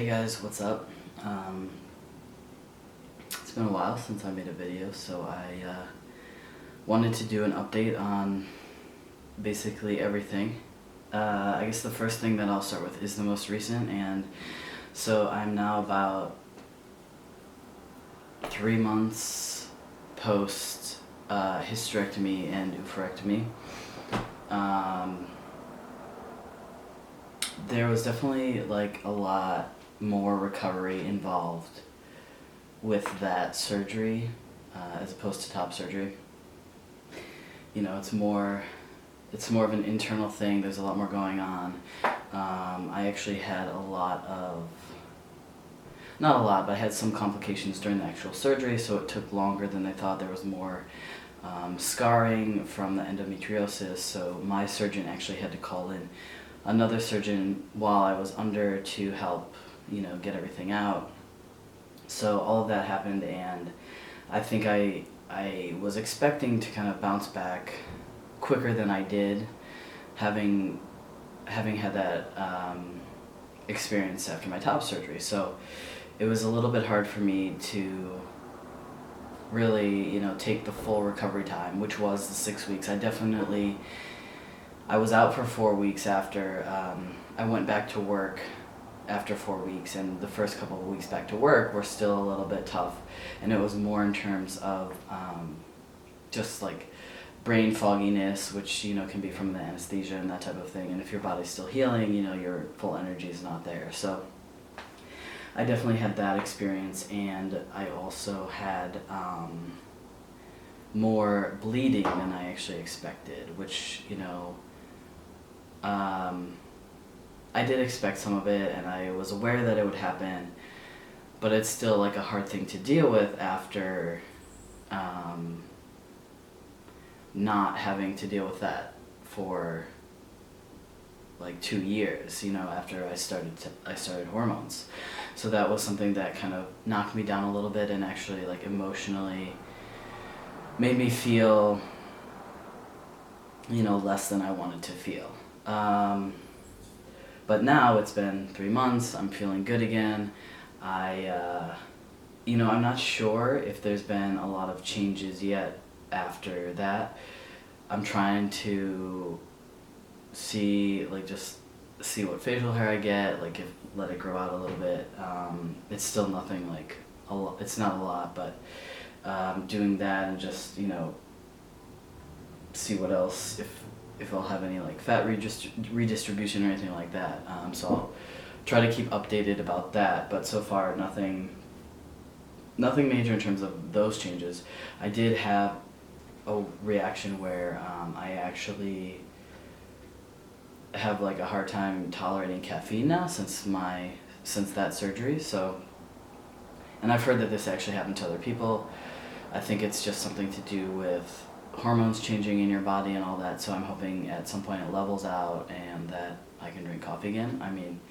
guys, what's up? It's been a while since I made a video, so I wanted to do an update on basically everything. I guess the first thing that I'll start with is the most recent, and so I'm now about 3 months post hysterectomy and oophorectomy. There was definitely like a lot more recovery involved with that surgery as opposed to top surgery. You know, it's more of an internal thing. There's a lot more going on. I actually had not a lot, but I had some complications during the actual surgery, so it took longer than I thought. There was more scarring from the endometriosis, so my surgeon actually had to call in another surgeon while I was under to help, get everything out. So all of that happened, and I think I was expecting to kind of bounce back quicker than I did, having had that experience after my top surgery. So it was a little bit hard for me to really, take the full recovery time, which was the 6 weeks. I was out for 4 weeks after I went back to work after 4 weeks, and the first couple of weeks back to work were still a little bit tough, and it was more in terms of just like brain fogginess, which can be from the anesthesia and that type of thing, and if your body's still healing, your full energy is not there. So I definitely had that experience, and I also had more bleeding than I actually expected, which I did expect some of it, and I was aware that it would happen, but it's still like a hard thing to deal with after not having to deal with that for like 2 years, after I started hormones. So that was something that kind of knocked me down a little bit, and actually like emotionally made me feel less than I wanted to feel. But now it's been 3 months, I'm feeling good again. I'm not sure if there's been a lot of changes yet after that. I'm trying to see what facial hair I get, let it grow out a little bit. It's still nothing it's not a lot, but doing that and just, see what else, if I'll have any fat redistribution or anything like that. So I'll try to keep updated about that, but so far nothing major in terms of those changes. I did have a reaction where I actually have a hard time tolerating caffeine now since that surgery. So, and I've heard that this actually happened to other people. I think it's just something to do with hormones changing in your body and all that, so I'm hoping at some point it levels out and that I can drink coffee again. I mean,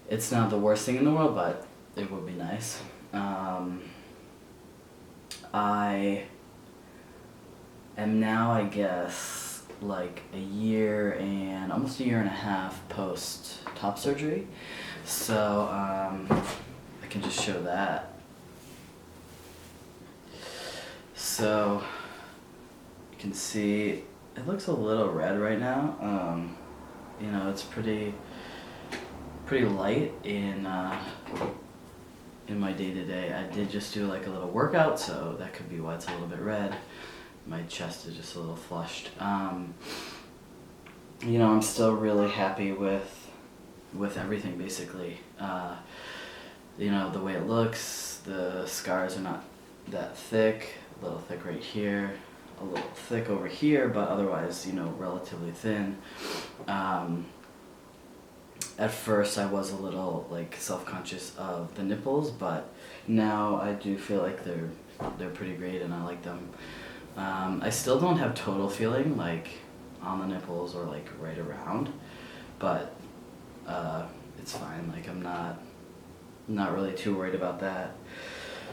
it's not the worst thing in the world, but it would be nice. I am now, I guess, almost a year and a half post top surgery, so I can just show that. So you can see it looks a little red right now. It's pretty light in my day-to-day. I did just do a little workout, so that could be why it's a little bit red. My chest is just a little flushed. I'm still really happy with everything, basically. The way it looks, the scars are not that thick, a little thick right here, a little thick over here, but otherwise, relatively thin. At first I was a little self-conscious of the nipples, but now I do feel like they're pretty great and I like them. I still don't have total feeling on the nipples or right around, but it's fine. I'm not really too worried about that.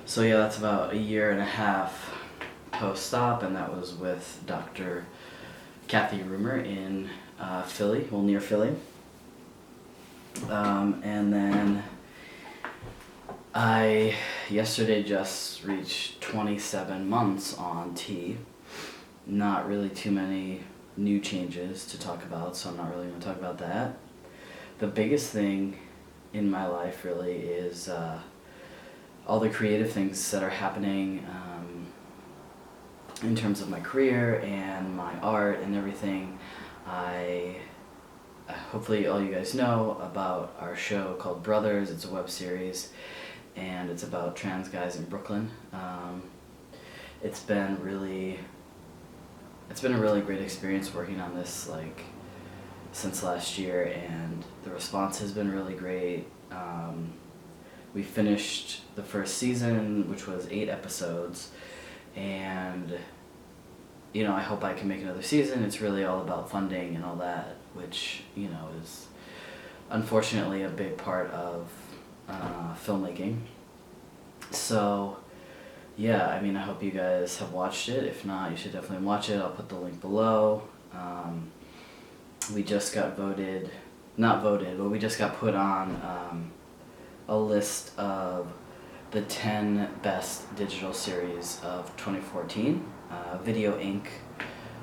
So yeah, that's about a year and a half post-op, and that was with Dr. Kathy Roomer in Philly, near Philly. And then I yesterday just reached 27 months on T. Not really too many new changes to talk about, so I'm not really going to talk about that. The biggest thing in my life really is all the creative things that are happening in terms of my career and my art and everything. Hopefully all you guys know about our show called Brothers. It's a web series, and it's about trans guys in Brooklyn. It's been a really great experience working on this since last year, and the response has been really great. We finished the first season, which was 8 episodes, and I hope I can make another season. It's really all about funding and all that, which is unfortunately a big part of filmmaking. So yeah, I hope you guys have watched it. If not, you should definitely watch it. I'll put the link below. We just got we just got put on a list of the 10 best digital series of 2014. Video Inc.,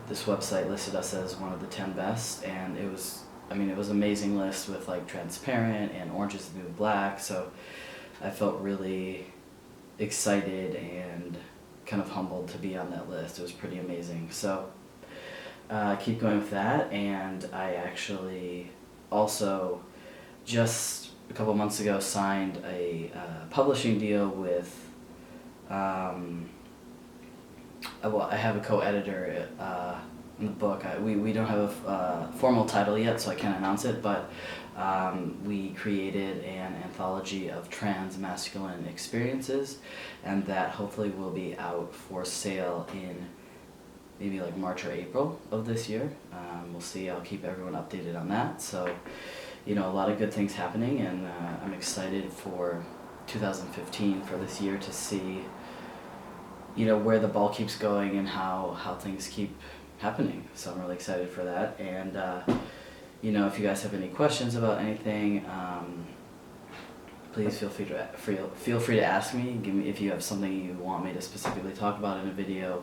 this website, listed us as one of the 10 best, and it was an amazing list with Transparent and Orange is the New Black, so I felt really excited and kind of humbled to be on that list. It was pretty amazing. So keep going with that. And I actually also just a couple months ago signed a publishing deal with I have a co-editor in the book. We don't have a formal title yet, so I can't announce it, but we created an anthology of trans masculine experiences, and that hopefully will be out for sale in maybe March or April of this year. We'll see. I'll keep everyone updated on that. So, a lot of good things happening, and I'm excited for 2015, for this year, to see where the ball keeps going and how things keep happening. So I'm really excited for that. And if you guys have any questions about anything, please feel free to ask me. If you have something you want me to specifically talk about in a video,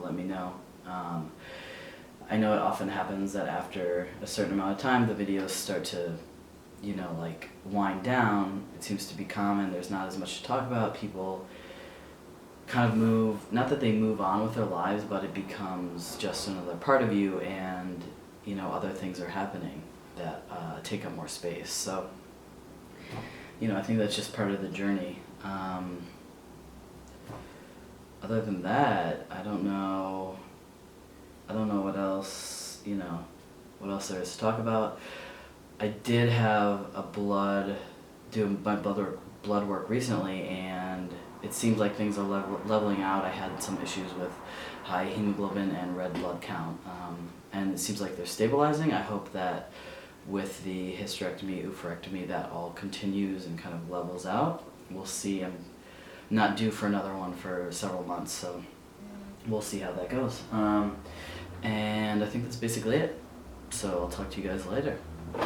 let me know. I know it often happens that after a certain amount of time, the videos start to wind down. It seems to be common. There's not as much to talk about. People kind of move, not that they move on with their lives, but it becomes just another part of you, and other things are happening that take up more space. So I think that's just part of the journey. Other than that, I don't know what else there is to talk about. I did have do my blood work recently, and it seems like things are leveling out. I had some issues with high hemoglobin and red blood count, and it seems like they're stabilizing. I hope that with the hysterectomy, oophorectomy, that all continues and kind of levels out. We'll see. I'm not due for another one for several months, so we'll see how that goes. And I think that's basically it. So I'll talk to you guys later.